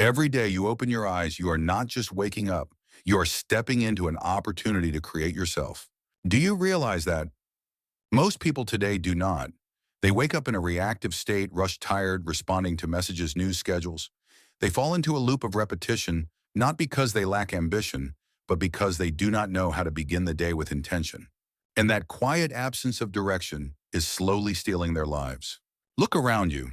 Every day you open your eyes, you are not just waking up, you are stepping into an opportunity to create yourself. Do you realize that? Most people today do not. They wake up in a reactive state, rush tired, responding to messages, news schedules. They fall into a loop of repetition, not because they lack ambition, but because they do not know how to begin the day with intention. And that quiet absence of direction is slowly stealing their lives. Look around you.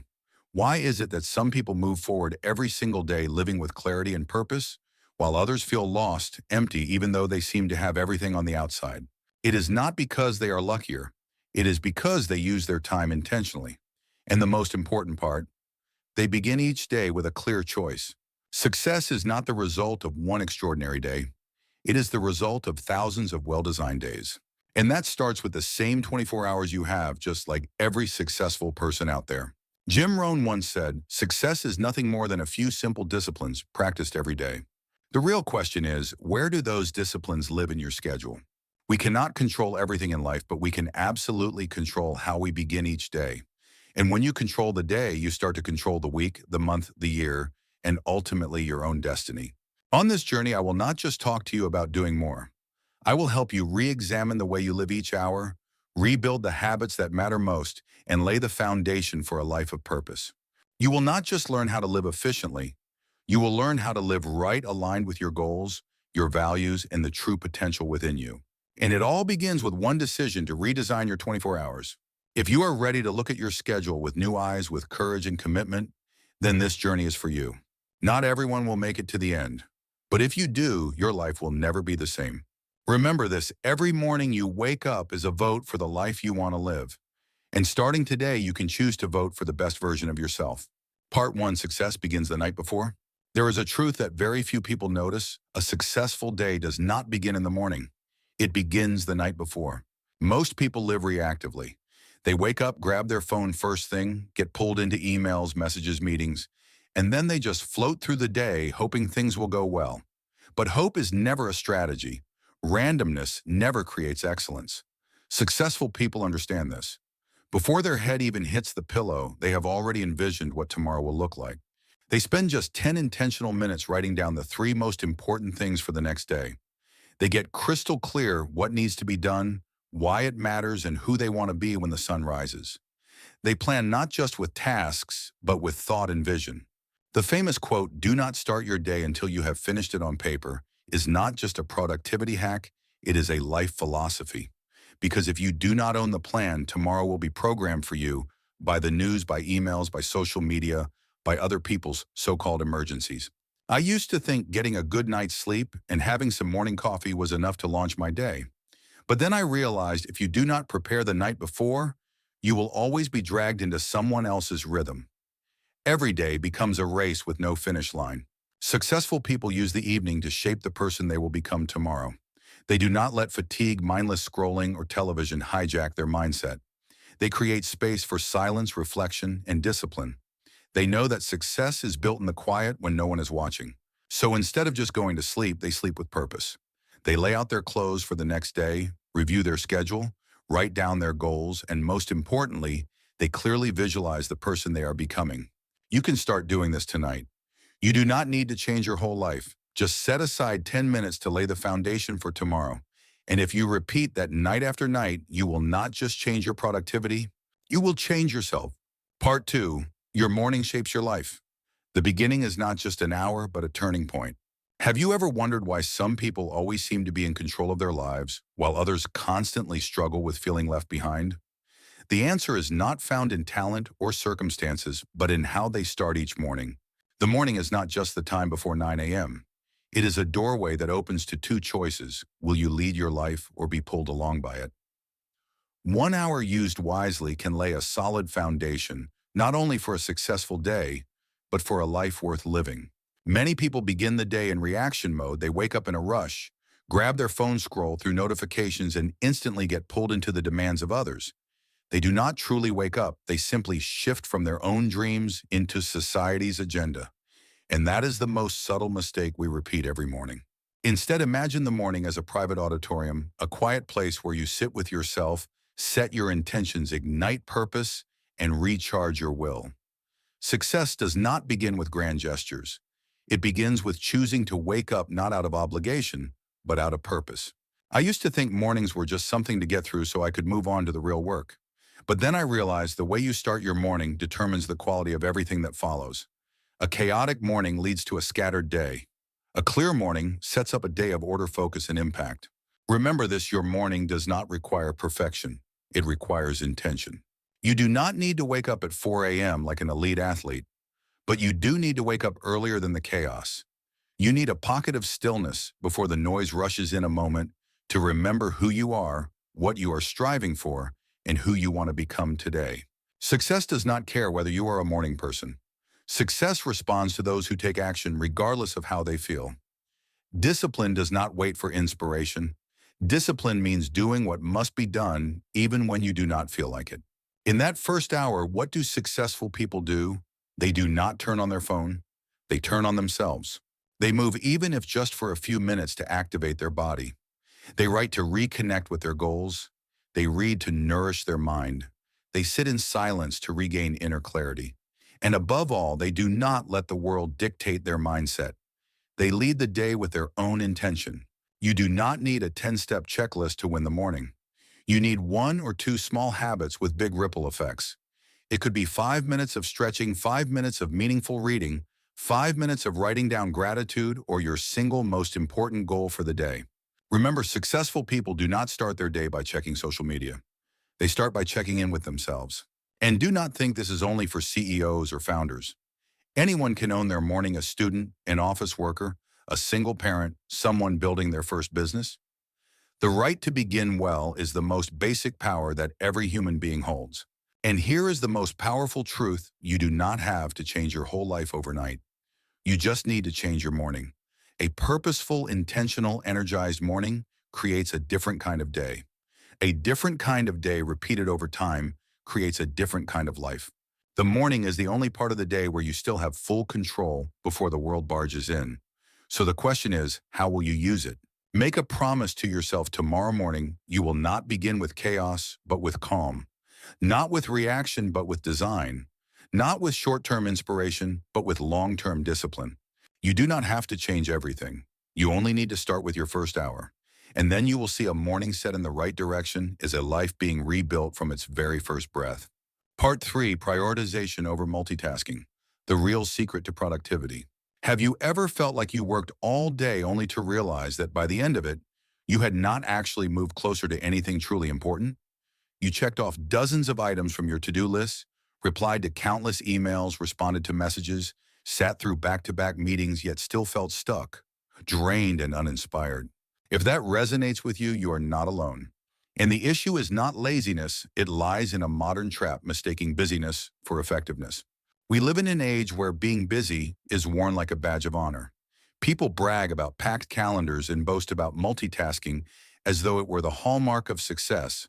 Why is it that some people move forward every single day living with clarity and purpose, while others feel lost, empty, even though they seem to have everything on the outside? It is not because they are luckier. It is because they use their time intentionally. And the most important part, they begin each day with a clear choice. Success is not the result of one extraordinary day. It is the result of thousands of well-designed days. And that starts with the same 24 hours you have, just like every successful person out there. Jim Rohn once said, "Success is nothing more than a few simple disciplines practiced every day." The real question is, where do those disciplines live in your schedule? We cannot control everything in life, but we can absolutely control how we begin each day. And when you control the day, you start to control the week, the month, the year, and ultimately your own destiny. On this journey, I will not just talk to you about doing more. I will help you re-examine the way you live each hour, rebuild the habits that matter most, and lay the foundation for a life of purpose. You will not just learn how to live efficiently, you will learn how to live right, aligned with your goals, your values, and the true potential within you. And it all begins with one decision to redesign your 24 hours. If you are ready to look at your schedule with new eyes, with courage and commitment, then this journey is for you. Not everyone will make it to the end, but if you do, your life will never be the same. Remember this, every morning you wake up is a vote for the life you want to live. And starting today, you can choose to vote for the best version of yourself. Part 1, success begins the night before. There is a truth that very few people notice. A successful day does not begin in the morning. It begins the night before. Most people live reactively. They wake up, grab their phone first thing, get pulled into emails, messages, meetings, and then they just float through the day hoping things will go well. But hope is never a strategy. Randomness never creates excellence. Successful people understand this. Before their head even hits the pillow, they have already envisioned what tomorrow will look like. They spend just 10 intentional minutes writing down the 3 most important things for the next day. They get crystal clear what needs to be done, why it matters, and who they want to be when the sun rises. They plan not just with tasks, but with thought and vision. The famous quote, "Do not start your day until you have finished it on paper," is not just a productivity hack, it is a life philosophy. Because if you do not own the plan, tomorrow will be programmed for you by the news, by emails, by social media, by other people's so-called emergencies. I used to think getting a good night's sleep and having some morning coffee was enough to launch my day. But then I realized if you do not prepare the night before, you will always be dragged into someone else's rhythm. Every day becomes a race with no finish line. Successful people use the evening to shape the person they will become tomorrow. They do not let fatigue, mindless scrolling, or television hijack their mindset. They create space for silence, reflection, and discipline. They know that success is built in the quiet when no one is watching. So instead of just going to sleep, they sleep with purpose. They lay out their clothes for the next day, review their schedule, write down their goals, and most importantly, they clearly visualize the person they are becoming. You can start doing this tonight. You do not need to change your whole life. Just set aside 10 minutes to lay the foundation for tomorrow. And if you repeat that night after night, you will not just change your productivity, you will change yourself. Part 2, your morning shapes your life. The beginning is not just an hour, but a turning point. Have you ever wondered why some people always seem to be in control of their lives, while others constantly struggle with feeling left behind? The answer is not found in talent or circumstances, but in how they start each morning. The morning is not just the time before 9 a.m. It is a doorway that opens to 2 choices. Will you lead your life or be pulled along by it? 1 hour used wisely can lay a solid foundation, not only for a successful day, but for a life worth living. Many people begin the day in reaction mode. They wake up in a rush, grab their phone, scroll through notifications, and instantly get pulled into the demands of others. They do not truly wake up. They simply shift from their own dreams into society's agenda. And that is the most subtle mistake we repeat every morning. Instead, imagine the morning as a private auditorium, a quiet place where you sit with yourself, set your intentions, ignite purpose, and recharge your will. Success does not begin with grand gestures. It begins with choosing to wake up not out of obligation, but out of purpose. I used to think mornings were just something to get through so I could move on to the real work. But then I realized the way you start your morning determines the quality of everything that follows. A chaotic morning leads to a scattered day. A clear morning sets up a day of order, focus, and impact. Remember this, your morning does not require perfection. It requires intention. You do not need to wake up at 4 a.m. like an elite athlete, but you do need to wake up earlier than the chaos. You need a pocket of stillness before the noise rushes in, a moment to remember who you are, what you are striving for, and who you want to become today. Success does not care whether you are a morning person. Success responds to those who take action regardless of how they feel. Discipline does not wait for inspiration. Discipline means doing what must be done even when you do not feel like it. In that first hour, what do successful people do? They do not turn on their phone. They turn on themselves. They move even if just for a few minutes to activate their body. They write to reconnect with their goals. They read to nourish their mind. They sit in silence to regain inner clarity. And above all, they do not let the world dictate their mindset. They lead the day with their own intention. You do not need a 10-step checklist to win the morning. You need one or two small habits with big ripple effects. It could be 5 minutes of stretching, 5 minutes of meaningful reading, 5 minutes of writing down gratitude, or your single most important goal for the day. Remember, successful people do not start their day by checking social media. They start by checking in with themselves. And do not think this is only for CEOs or founders. Anyone can own their morning: a student, an office worker, a single parent, someone building their first business. The right to begin well is the most basic power that every human being holds. And here is the most powerful truth: you do not have to change your whole life overnight. You just need to change your morning. A purposeful, intentional, energized morning creates a different kind of day. A different kind of day repeated over time creates a different kind of life. The morning is the only part of the day where you still have full control before the world barges in. So the question is, how will you use it? Make a promise to yourself: tomorrow morning, you will not begin with chaos, but with calm. Not with reaction, but with design. Not with short-term inspiration, but with long-term discipline. You do not have to change everything. You only need to start with your first hour. And then you will see a morning set in the right direction is a life being rebuilt from its very first breath. Part 3, prioritization over multitasking. The real secret to productivity. Have you ever felt like you worked all day only to realize that by the end of it, you had not actually moved closer to anything truly important? You checked off dozens of items from your to-do list, replied to countless emails, responded to messages, sat through back-to-back meetings, yet still felt stuck, drained, and uninspired. If that resonates with you, you are not alone. And the issue is not laziness, it lies in a modern trap mistaking busyness for effectiveness. We live in an age where being busy is worn like a badge of honor. People brag about packed calendars and boast about multitasking as though it were the hallmark of success.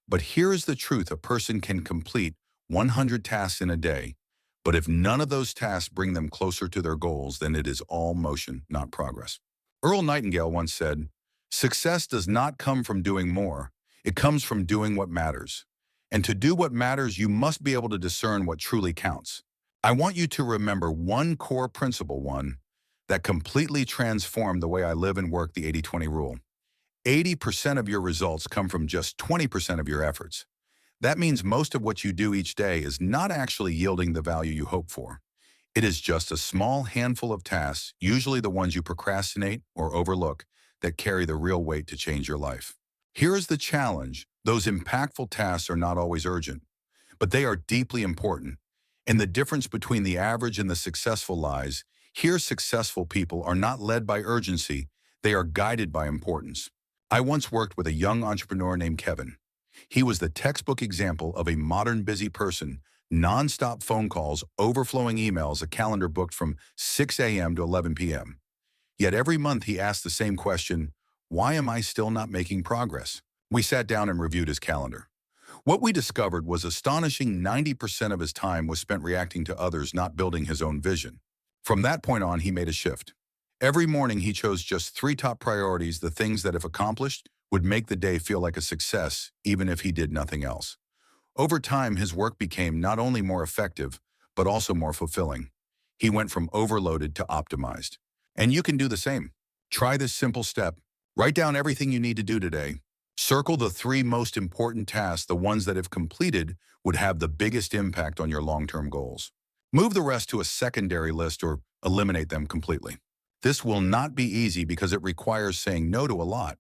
But here is the truth: a person can complete 100 tasks in a day, but if none of those tasks bring them closer to their goals, then it is all motion, not progress. Earl Nightingale once said, "Success does not come from doing more, it comes from doing what matters. And to do what matters, you must be able to discern what truly counts." I want you to remember one core principle, one that completely transformed the way I live and work: the 80-20 rule. 80% of your results come from just 20% of your efforts. That means most of what you do each day is not actually yielding the value you hope for. It is just a small handful of tasks, usually the ones you procrastinate or overlook, that carry the real weight to change your life. Here is the challenge: those impactful tasks are not always urgent, but they are deeply important. And the difference between the average and the successful lies here: successful people are not led by urgency, they are guided by importance. I once worked with a young entrepreneur named Kevin. He was the textbook example of a modern busy person: non-stop phone calls, overflowing emails, a calendar booked from 6 a.m. to 11 p.m. Yet every month he asked the same question: why am I still not making progress? We sat down and reviewed his calendar. What we discovered was astonishing: 90% of his time was spent reacting to others, not building his own vision. From that point on, he made a shift. Every morning he chose just 3 top priorities, the things that, if accomplished, would make the day feel like a success, even if he did nothing else. Over time, his work became not only more effective, but also more fulfilling. He went from overloaded to optimized. And you can do the same. Try this simple step. Write down everything you need to do today. Circle the 3 most important tasks, the ones that if completed would have the biggest impact on your long-term goals. Move the rest to a secondary list or eliminate them completely. This will not be easy because it requires saying no to a lot.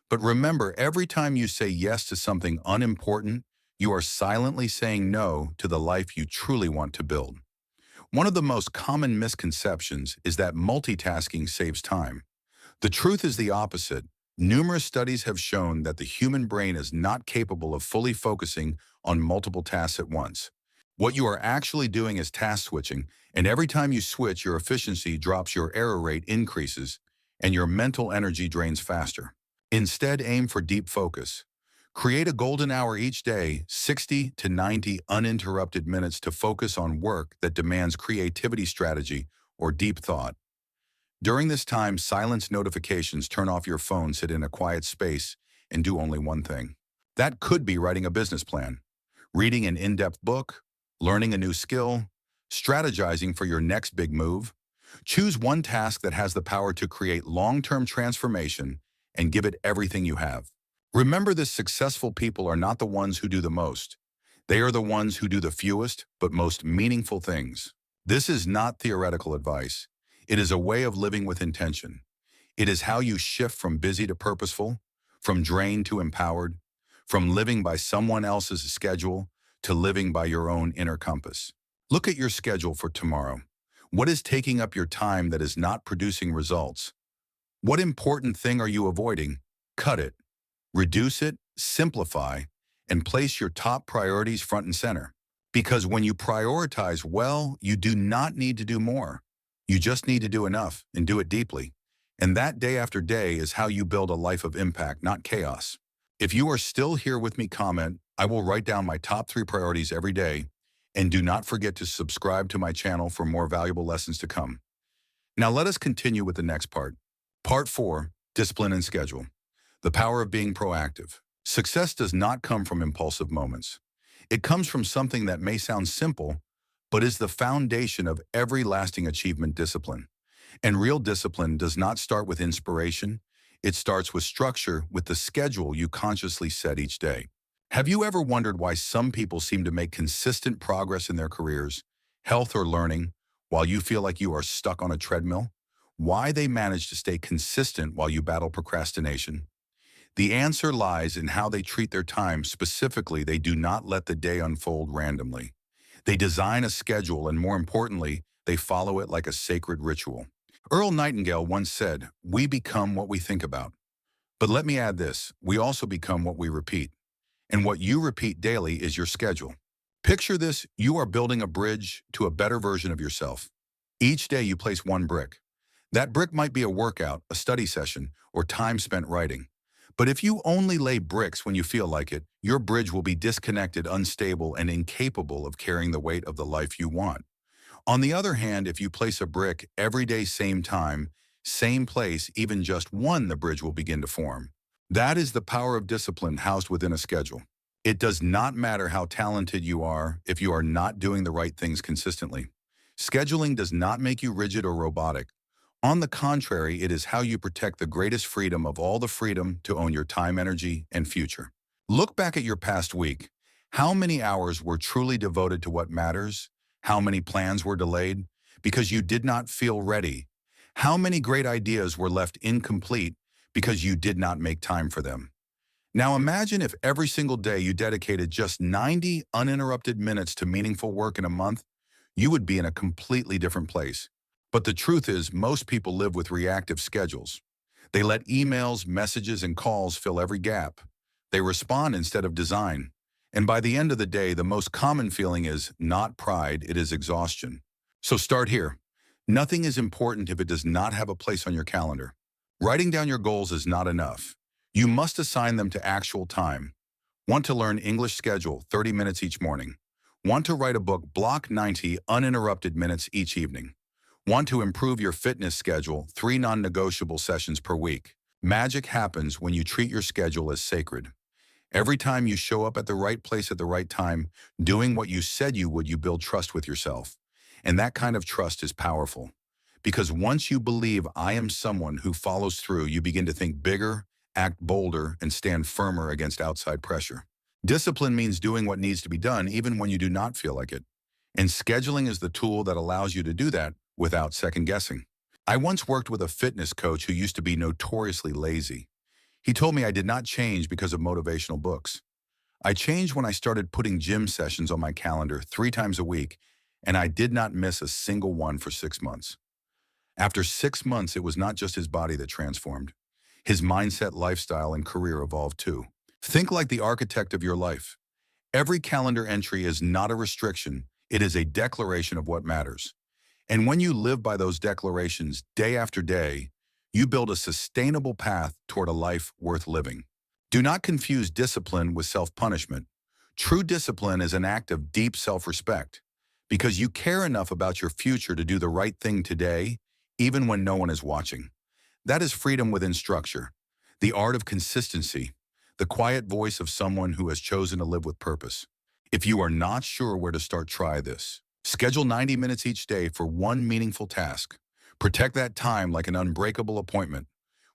But remember, every time you say yes to something unimportant, you are silently saying no to the life you truly want to build. One of the most common misconceptions is that multitasking saves time. The truth is the opposite. Numerous studies have shown that the human brain is not capable of fully focusing on multiple tasks at once. What you are actually doing is task switching, and every time you switch, your efficiency drops, your error rate increases, and your mental energy drains faster. Instead, aim for deep focus. Create a golden hour each day, 60 to 90 uninterrupted minutes to focus on work that demands creativity, strategy, or deep thought. During this time, silence notifications, turn off your phone, sit in a quiet space, and do only one thing. That could be writing a business plan, reading an in-depth book, learning a new skill, strategizing for your next big move. Choose one task that has the power to create long-term transformation and give it everything you have. Remember this: successful people are not the ones who do the most. They are the ones who do the fewest but most meaningful things. This is not theoretical advice. It is a way of living with intention. It is how you shift from busy to purposeful, from drained to empowered, from living by someone else's schedule to living by your own inner compass. Look at your schedule for tomorrow. What is taking up your time that is not producing results? What important thing are you avoiding? Cut it, reduce it, simplify, and place your top priorities front and center. Because when you prioritize well, you do not need to do more. You just need to do enough and do it deeply. And that, day after day, is how you build a life of impact, not chaos. If you are still here with me, comment. I will write down my top 3 priorities every day. And do not forget to subscribe to my channel for more valuable lessons to come. Now let us continue with the next part. Part 4, discipline and schedule. The power of being proactive. Success does not come from impulsive moments. It comes from something that may sound simple, but is the foundation of every lasting achievement: discipline. And real discipline does not start with inspiration. It starts with structure, with the schedule you consciously set each day. Have you ever wondered why some people seem to make consistent progress in their careers, health, or learning, while you feel like you are stuck on a treadmill? Why they manage to stay consistent while you battle procrastination? The answer lies in how they treat their time. Specifically, they do not let the day unfold randomly. They design a schedule, and more importantly, they follow it like a sacred ritual. Earl Nightingale once said, "We become what we think about." But let me add this: we also become what we repeat. And what you repeat daily is your schedule. Picture this: you are building a bridge to a better version of yourself. Each day you place one brick. That brick might be a workout, a study session, or time spent writing. But if you only lay bricks when you feel like it, your bridge will be disconnected, unstable, and incapable of carrying the weight of the life you want. On the other hand, if you place a brick every day, same time, same place, even just one, the bridge will begin to form. That is the power of discipline housed within a schedule. It does not matter how talented you are if you are not doing the right things consistently. Scheduling does not make you rigid or robotic. On the contrary, it is how you protect the greatest freedom of all, the freedom to own your time, energy, and future. Look back at your past week. How many hours were truly devoted to what matters? How many plans were delayed because you did not feel ready? How many great ideas were left incomplete because you did not make time for them? Now imagine if every single day you dedicated just 90 uninterrupted minutes to meaningful work in a month. You would be in a completely different place. But the truth is, most people live with reactive schedules. They let emails, messages, and calls fill every gap. They respond instead of design. And by the end of the day, the most common feeling is not pride, it is exhaustion. So start here. Nothing is important if it does not have a place on your calendar. Writing down your goals is not enough. You must assign them to actual time. Want to learn English? Schedule 30 minutes each morning. Want to write a book? Block 90 uninterrupted minutes each evening. Want to improve your fitness? Schedule 3 non-negotiable sessions per week. Magic happens when you treat your schedule as sacred. Every time you show up at the right place at the right time, doing what you said you would, you build trust with yourself. And that kind of trust is powerful. Because once you believe I am someone who follows through, you begin to think bigger, act bolder, and stand firmer against outside pressure. Discipline means doing what needs to be done even when you do not feel like it. And scheduling is the tool that allows you to do that without second guessing. I once worked with a fitness coach who used to be notoriously lazy. He told me I did not change because of motivational books. I changed when I started putting gym sessions on my calendar 3 times a week, and I did not miss a single one for 6 months. After 6 months, it was not just his body that transformed. His mindset, lifestyle, and career evolved too. Think like the architect of your life. Every calendar entry is not a restriction, it is a declaration of what matters. And when you live by those declarations day after day, you build a sustainable path toward a life worth living. Do not confuse discipline with self-punishment. True discipline is an act of deep self-respect because you care enough about your future to do the right thing today, even when no one is watching. That is freedom within structure, the art of consistency, the quiet voice of someone who has chosen to live with purpose. If you are not sure where to start, try this. Schedule 90 minutes each day for one meaningful task. Protect that time like an unbreakable appointment.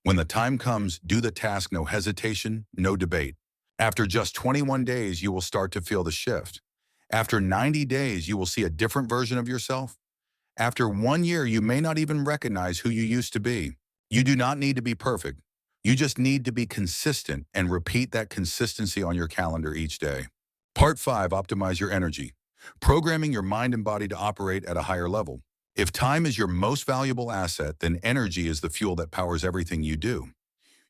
When the time comes, do the task, no hesitation, no debate. After just 21 days, you will start to feel the shift. After 90 days, you will see a different version of yourself. After 1 year, you may not even recognize who you used to be. You do not need to be perfect. You just need to be consistent and repeat that consistency on your calendar each day. Part 5, optimize your energy. Programming your mind and body to operate at a higher level. If time is your most valuable asset, then energy is the fuel that powers everything you do.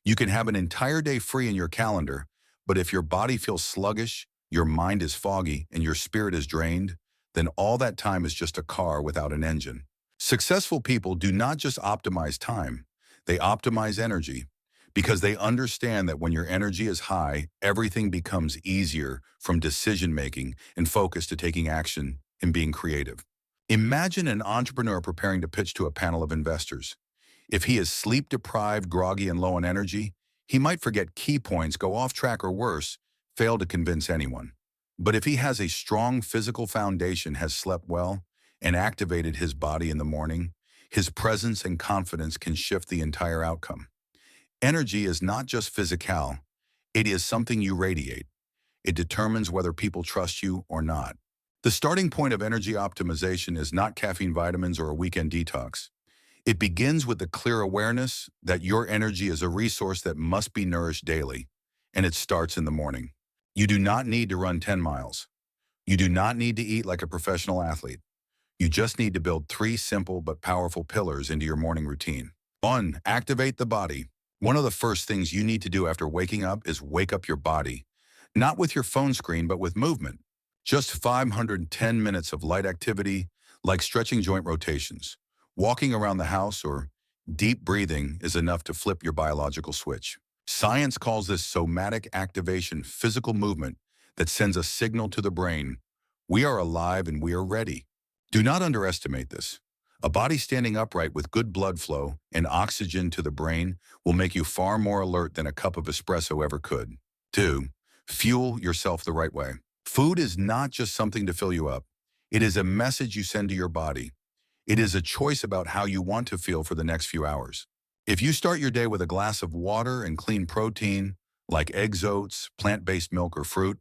You can have an entire day free in your calendar, but if your body feels sluggish, your mind is foggy, and your spirit is drained, then all that time is just a car without an engine. Successful people do not just optimize time, they optimize energy. Because they understand that when your energy is high, everything becomes easier, from decision-making and focus to taking action and being creative. Imagine an entrepreneur preparing to pitch to a panel of investors. If he is sleep-deprived, groggy, and low on energy, he might forget key points, go off track, or worse, fail to convince anyone. But if he has a strong physical foundation, has slept well, and activated his body in the morning, his presence and confidence can shift the entire outcome. Energy is not just physical, it is something you radiate. It determines whether people trust you or not. The starting point of energy optimization is not caffeine, vitamins, or a weekend detox. It begins with the clear awareness that your energy is a resource that must be nourished daily, and it starts in the morning. You do not need to run 10 miles. You do not need to eat like a professional athlete. You just need to build 3 simple but powerful pillars into your morning routine. 1. Activate the body. One of the first things you need to do after waking up is wake up your body. Not with your phone screen, but with movement. Just 510 minutes of light activity, like stretching joint rotations, walking around the house, or deep breathing is enough to flip your biological switch. Science calls this somatic activation, physical movement that sends a signal to the brain. We are alive and we are ready. Do not underestimate this. A body standing upright with good blood flow and oxygen to the brain will make you far more alert than a cup of espresso ever could. 2. Fuel yourself the right way. Food is not just something to fill you up. It is a message you send to your body. It is a choice about how you want to feel for the next few hours. If you start your day with a glass of water and clean protein, like eggs, oats, plant-based milk, or fruit,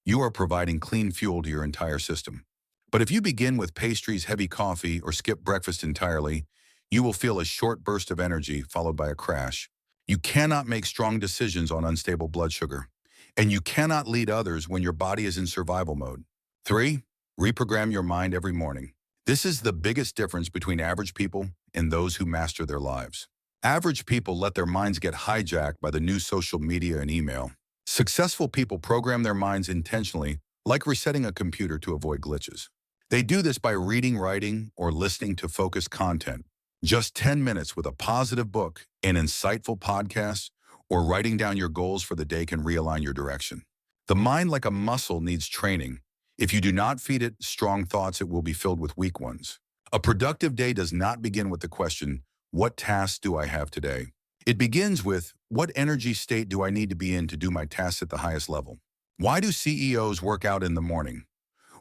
you are providing clean fuel to your entire system. But if you begin with pastries, heavy coffee, or skip breakfast entirely, you will feel a short burst of energy followed by a crash. You cannot make strong decisions on unstable blood sugar, and you cannot lead others when your body is in survival mode. 3. Reprogram your mind every morning. This is the biggest difference between average people and those who master their lives. Average people let their minds get hijacked by the new social media and email. Successful people program their minds intentionally, like resetting a computer to avoid glitches. They do this by reading, writing, or listening to focused content. Just 10 minutes with a positive book, an insightful podcast, or writing down your goals for the day can realign your direction. The mind, like a muscle, needs training. If you do not feed it strong thoughts, it will be filled with weak ones. A productive day does not begin with the question, what tasks do I have today? It begins with, what energy state do I need to be in to do my tasks at the highest level? Why do CEOs work out in the morning?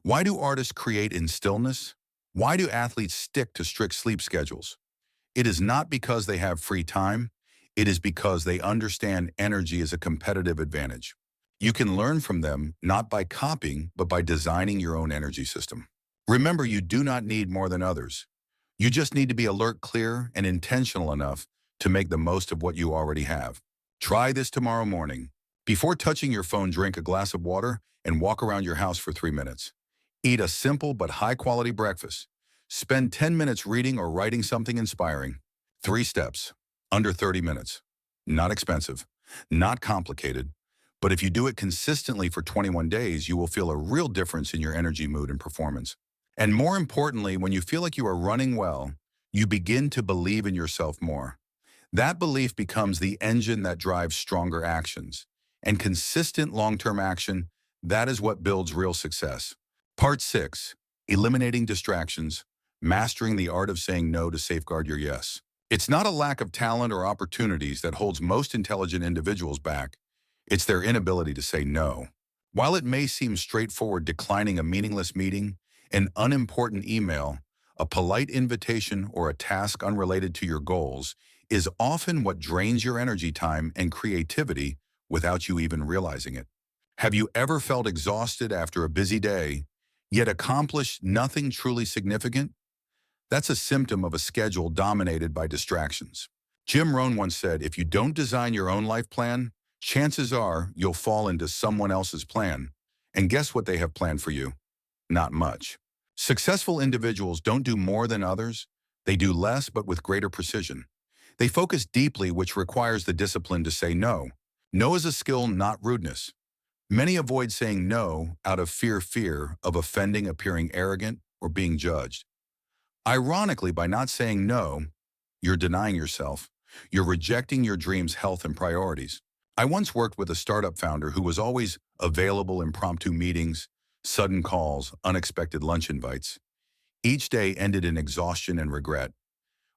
Why do artists create in stillness? Why do athletes stick to strict sleep schedules? It is not because they have free time. It is because they understand energy is a competitive advantage. You can learn from them not by copying, but by designing your own energy system. Remember, you do not need more than others. You just need to be alert, clear, and intentional enough to make the most of what you already have. Try this tomorrow morning. Before touching your phone, drink a glass of water and walk around your house for 3 minutes. Eat a simple but high-quality breakfast. Spend 10 minutes reading or writing something inspiring. 3 steps, under 30 minutes. Not expensive, not complicated, but if you do it consistently for 21 days, you will feel a real difference in your energy, mood, and performance. And more importantly, when you feel like you are running well, you begin to believe in yourself more. That belief becomes the engine that drives stronger actions. And consistent long-term action, that is what builds real success. Part 6, eliminating distractions, mastering the art of saying no to safeguard your yes. It's not a lack of talent or opportunities that holds most intelligent individuals back. It's their inability to say no. While it may seem straightforward, declining a meaningless meeting, an unimportant email, a polite invitation, or a task unrelated to your goals is often what drains your energy, time, and creativity without you even realizing it. Have you ever felt exhausted after a busy day, yet accomplished nothing truly significant? That's a symptom of a schedule dominated by distractions. Jim Rohn once said, if you don't design your own life plan, chances are you'll fall into someone else's plan. And guess what they have planned for you? Not much. Successful individuals don't do more than others. They do less, but with greater precision. They focus deeply, which requires the discipline to say no. No is a skill, not rudeness. Many avoid saying no out of fear of offending, appearing arrogant, or being judged. Ironically, by not saying no, you're denying yourself. You're rejecting your dreams, health, and priorities. I once worked with a startup founder who was always available, impromptu meetings, sudden calls, unexpected lunch invites. Each day ended in exhaustion and regret.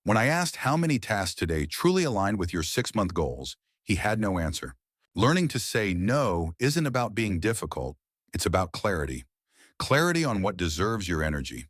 When I asked how many tasks today truly aligned with your 6-month goals, he had no answer. Learning to say no isn't about being difficult. It's about clarity. Clarity on what deserves your energy.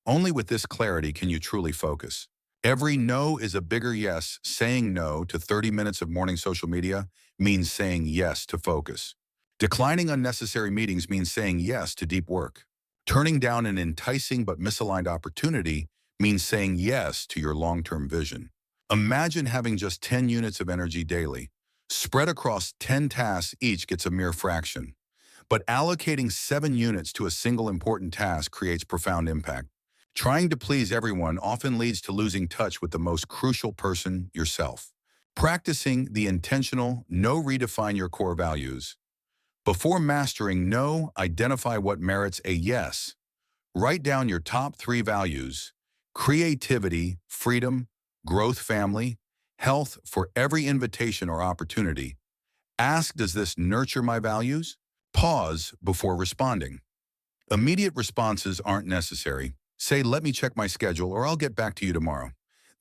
Only with this clarity can you truly focus. Every no is a bigger yes. Saying no to 30 minutes of morning social media means saying yes to focus. Declining unnecessary meetings means saying yes to deep work. Turning down an enticing but misaligned opportunity means saying yes to your long-term vision. Imagine having just 10 units of energy daily. Spread across 10 tasks, each gets a mere fraction. But allocating 7 units to a single important task creates profound impact. Trying to please everyone often leads to losing touch with the most crucial person, yourself. Practicing the intentional no, redefine your core values. Before mastering no, identify what merits a yes. Write down your top 3 values: creativity, freedom, growth, family, health. For every invitation or opportunity, ask, does this nurture my values? Pause before responding. Immediate responses aren't necessary. Say, let me check my schedule, or I'll get back to you tomorrow.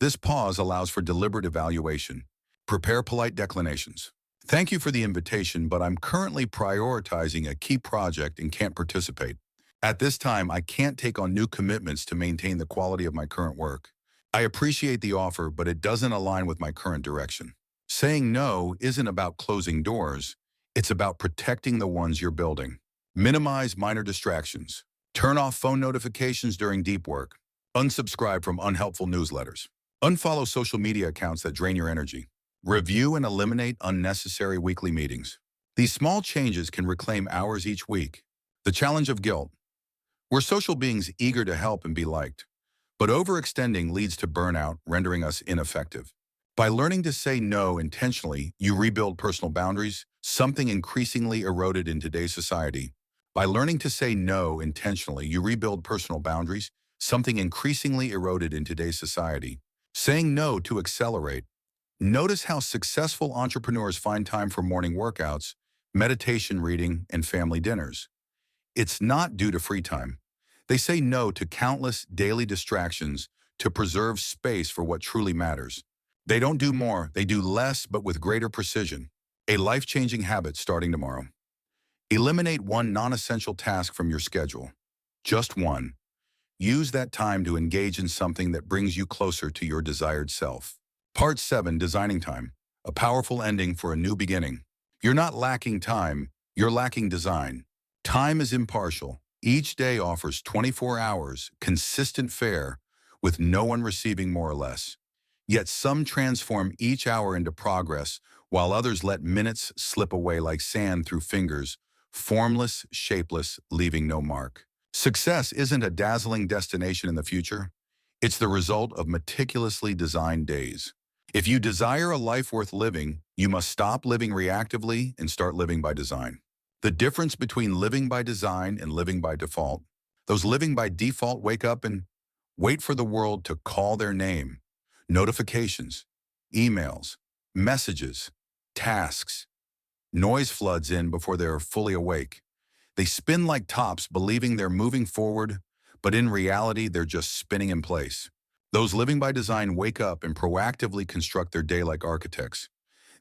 This pause allows for deliberate evaluation. Prepare polite declinations. Thank you for the invitation, but I'm currently prioritizing a key project and can't participate. At this time, I can't take on new commitments to maintain the quality of my current work. I appreciate the offer, but it doesn't align with my current direction. Saying no isn't about closing doors. It's about protecting the ones you're building. Minimize minor distractions. Turn off phone notifications during deep work. Unsubscribe from unhelpful newsletters. Unfollow social media accounts that drain your energy. Review and eliminate unnecessary weekly meetings. These small changes can reclaim hours each week. The challenge of guilt. We're social beings eager to help and be liked, but overextending leads to burnout, rendering us ineffective. By learning to say no intentionally, you rebuild personal boundaries, something increasingly eroded in today's society. By learning to say no intentionally, you rebuild personal boundaries, something increasingly eroded in today's society. Saying no to accelerate. Notice how successful entrepreneurs find time for morning workouts, meditation, reading, and family dinners. It's not due to free time. They say no to countless daily distractions to preserve space for what truly matters. They don't do more, they do less, but with greater precision. A life-changing habit starting tomorrow. Eliminate one non-essential task from your schedule. Just one. use that time to engage in something that brings you closer to your desired self. Part 7, Designing Time. A powerful ending for a new beginning. You're not lacking time, you're lacking design. Time is impartial. Each day offers 24 hours, consistent fare, with no one receiving more or less. Yet some transform each hour into progress, while others let minutes slip away like sand through fingers, formless, shapeless, leaving no mark. Success isn't a dazzling destination in the future. It's the result of meticulously designed days. If you desire a life worth living, you must stop living reactively and start living by design. The difference between living by design and living by default. Those living by default wake up and wait for the world to call their name. Notifications, emails, messages, tasks. Noise floods in before they are fully awake. They spin like tops, believing they're moving forward, but in reality, they're just spinning in place. Those living by design wake up and proactively construct their day like architects.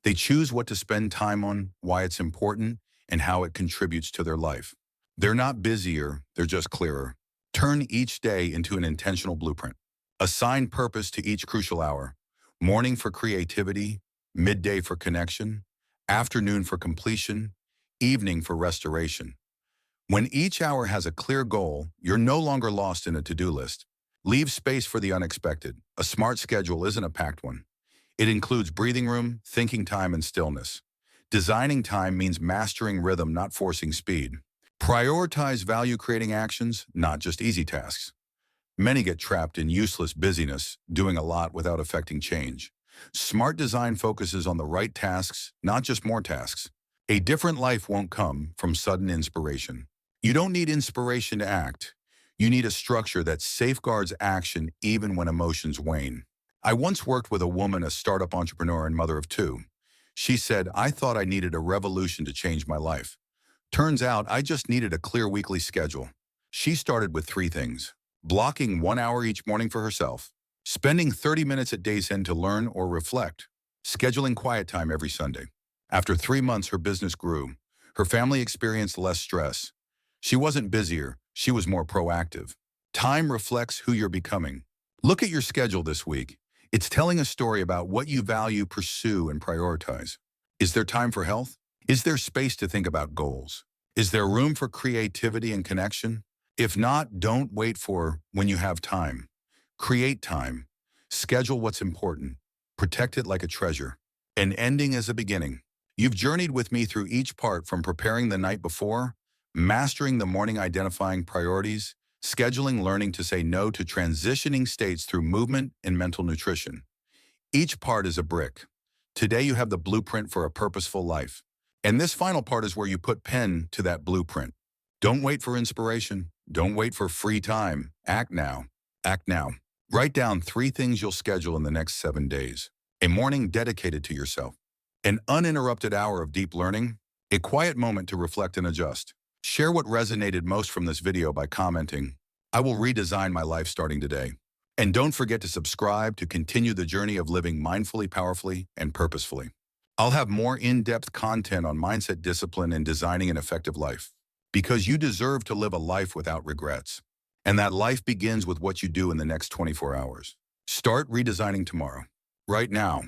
They choose what to spend time on, why it's important, and how it contributes to their life. They're not busier, they're just clearer. Turn each day into an intentional blueprint. Assign purpose to each crucial hour. Morning for creativity, midday for connection, afternoon for completion, evening for restoration. When each hour has a clear goal, you're no longer lost in a to-do list. Leave space for the unexpected. A smart schedule isn't a packed one. It includes breathing room, thinking time, and stillness. Designing time means mastering rhythm, not forcing speed. Prioritize value-creating actions, not just easy tasks. Many get trapped in useless busyness, doing a lot without affecting change. Smart design focuses on the right tasks, not just more tasks. A different life won't come from sudden inspiration. You don't need inspiration to act. You need a structure that safeguards action even when emotions wane. I once worked with a woman, a startup entrepreneur and mother of two. She said, "I thought I needed a revolution to change my life. Turns out I just needed a clear weekly schedule." She started with 3 things: blocking 1 hour each morning for herself, spending 30 minutes at day's end to learn or reflect, scheduling quiet time every Sunday. After 3 months, her business grew. Her family experienced less stress. She wasn't busier, she was more proactive. Time reflects who you're becoming. Look at your schedule this week. It's telling a story about what you value, pursue, and prioritize. Is there time for health? Is there space to think about goals? Is there room for creativity and connection? If not, don't wait for when you have time. Create time. Schedule what's important. Protect it like a treasure. An ending is a beginning. You've journeyed with me through each part, from preparing the night before, mastering the morning, identifying priorities, scheduling, learning to say no, to transitioning states through movement and mental nutrition. Each part is a brick. Today you have the blueprint for a purposeful life. And this final part is where you put pen to that blueprint. Don't wait for inspiration. Don't wait for free time. Act now. Act now. Write down 3 things you'll schedule in the next 7 days. A morning dedicated to yourself. An uninterrupted hour of deep learning. A quiet moment to reflect and adjust. Share what resonated most from this video by commenting, "I will redesign my life starting today." And don't forget to subscribe to continue the journey of living mindfully, powerfully, and purposefully. I'll have more in-depth content on mindset, discipline, and designing an effective life. Because you deserve to live a life without regrets. And that life begins with what you do in the next 24 hours. Start redesigning tomorrow. Right now.